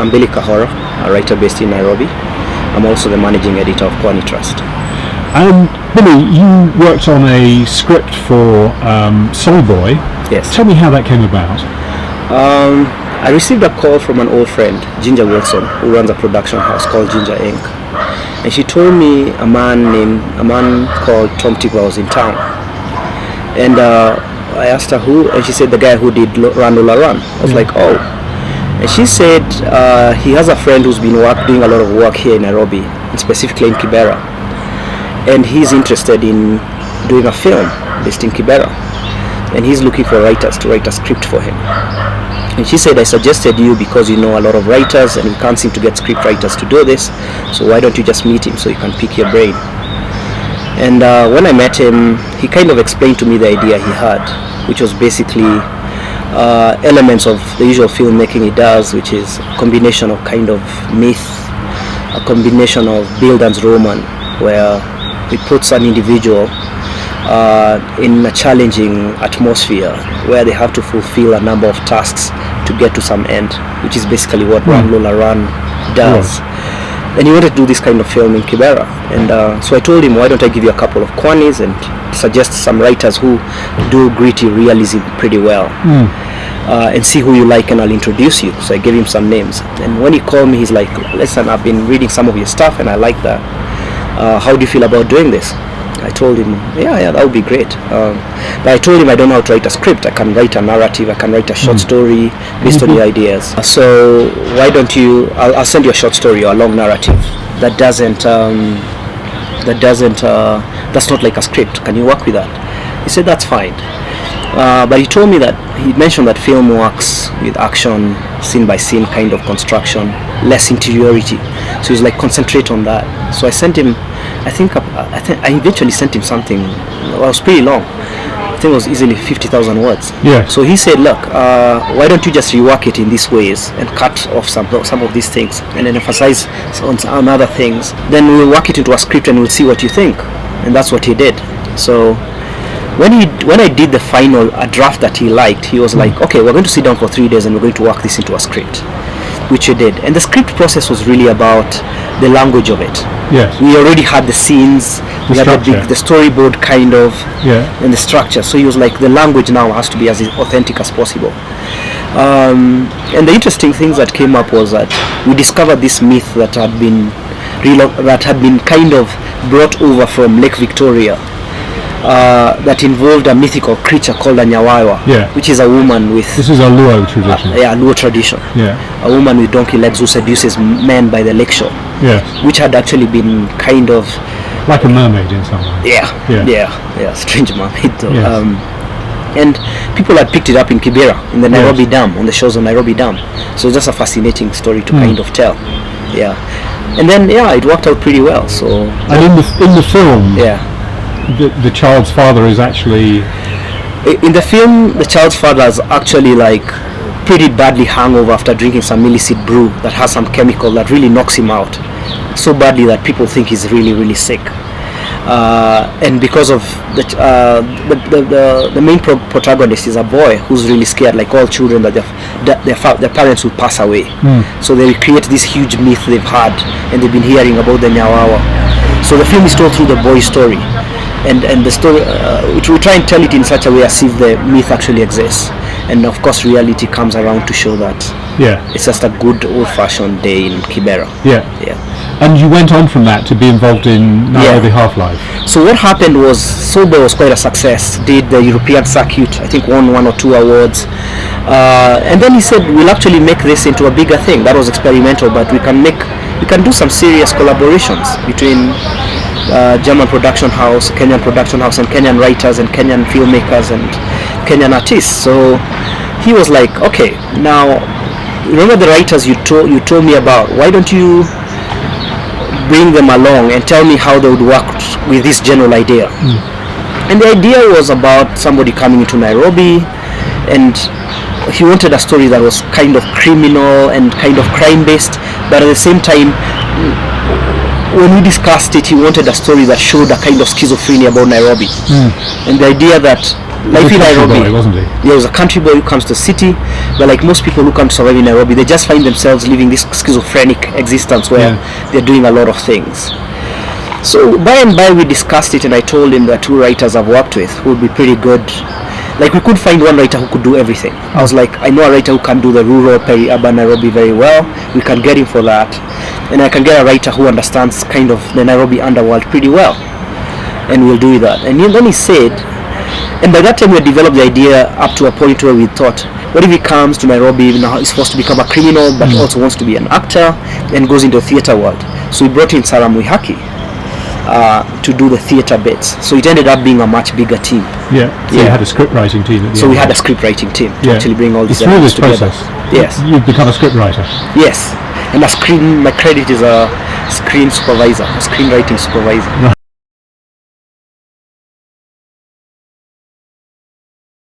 I'm Billy Kahora, a writer based in Nairobi. I'm also the managing editor of Kwani Trust. Billy, you worked on a script for Soul Boy. Yes. Tell me how that came about. I received a call from an old friend, Ginger Wilson, who runs a production house called Ginger Inc. And she told me a man called Tom Tykwer was in town. And I asked her who, and she said the guy who did Run Lola Run. I was like, oh. And she said he has a friend who's been doing a lot of work here in Nairobi, and specifically in Kibera. And he's interested in doing a film based in Kibera. And he's looking for writers to write a script for him. And she said, I suggested you because you know a lot of writers and we can't seem to get script writers to do this. So why don't you just meet him so you can pick your brain? And when I met him, he kind of explained to me the idea he had, which was basically elements of the usual filmmaking he does, which is a combination of kind of myth, a combination of Bildungsroman, where he puts an individual in a challenging atmosphere where they have to fulfill a number of tasks to get to some end, which is basically what Run Lola Run does. And he wanted to do this kind of film in Kibera. And so I told him, why don't I give you a couple of Kwanis and suggest some writers who do gritty realism pretty well. And see who you like and I'll introduce you. So I gave him some names. And when he called me, he's like, listen, I've been reading some of your stuff and I like that. How do you feel about doing this? I told him, yeah, that would be great. But I told him I don't know how to write a script. I can write a narrative, I can write a short story based on your ideas. So why don't you, I'll send you a short story or a long narrative that that's not like a script. Can you work with that? He said, that's fine. But he told me that, he mentioned that film works with action, scene by scene kind of construction, less interiority. So he's like, concentrate on that. So I sent him, I eventually sent him something, well, it was pretty long. I think it was easily 50,000 words. Yeah. So he said, look, why don't you just rework it in these ways and cut off some of these things and then emphasize on other things. Then we'll work it into a script and we'll see what you think. And that's what he did. So when I did the final draft that he liked, he was like, okay, we're going to sit down for 3 days and we're going to work this into a script, which he did. And the script process was really about the language of it. Yes. We already had the scenes, we had the storyboard kind of, and the structure. So he was like, the language now has to be as authentic as possible. And the interesting things that came up was that we discovered this myth that had been kind of brought over from Lake Victoria. That involved a mythical creature called a Nyawawa, which is a woman with... This is a Luo tradition. Luo tradition. Yeah. A woman with donkey legs who seduces men by the lakeshore. Yeah. Which had actually been kind of... like a mermaid in some way. Yeah. Strange mermaid though. Yes. And people had picked it up in Kibera, in the Nairobi Dam, on the shores of Nairobi Dam. So it's just a fascinating story to kind of tell. Yeah. And then, it worked out pretty well. So... And in the film... The child's father is actually... In the film, the child's father is actually like pretty badly hungover after drinking some illicit brew that has some chemical that really knocks him out so badly that people think he's really, really sick. And because of the main protagonist is a boy who's really scared, like all children, that their parents will pass away. So they create this huge myth they've had and they've been hearing about the Nyawawa. So the film is told through the boy's story. And the story, we try and tell it in such a way as if the myth actually exists. And of course reality comes around to show that it's just a good old-fashioned day in Kibera. Yeah. And you went on from that to be involved in Nairobi Half Life. So what happened was, Soul Boy was quite a success, did the European circuit, I think won 1 or 2 awards. And then he said, we'll actually make this into a bigger thing. That was experimental, but we can do some serious collaborations between German production house, Kenyan production house, and Kenyan writers and Kenyan filmmakers and Kenyan artists. So he was like, okay, now remember the writers you told me about, why don't you bring them along and tell me how they would work with this general idea. And the idea was about somebody coming into Nairobi, and he wanted a story that was kind of criminal and kind of crime based, but at the same time, when we discussed it, he wanted a story that showed a kind of schizophrenia about Nairobi. And the idea that life in Nairobi. Boy, wasn't he? He was a country boy who comes to the city, but like most people who come to survive in Nairobi, they just find themselves living this schizophrenic existence where they're doing a lot of things. So by and by we discussed it, and I told him that 2 writers I've worked with who would be pretty good. Like we could find one writer who could do everything. I was like, I know a writer who can do the rural peri-urban Nairobi very well. We can get him for that. And I can get a writer who understands kind of the Nairobi underworld pretty well. And we'll do that. And then he said, and by that time we had developed the idea up to a point where we thought, what if he comes to Nairobi, now he's supposed to become a criminal, but also wants to be an actor, and goes into the theatre world. So we brought in Salam Wihaki to do the theatre bits. So it ended up being a much bigger team. Yeah. So you had a script writing team at the So end. we had a script writing team to actually bring all these through elements this together. process. Yes. You've become a script writer. Yes. And my credit is a screen supervisor, a screenwriting supervisor.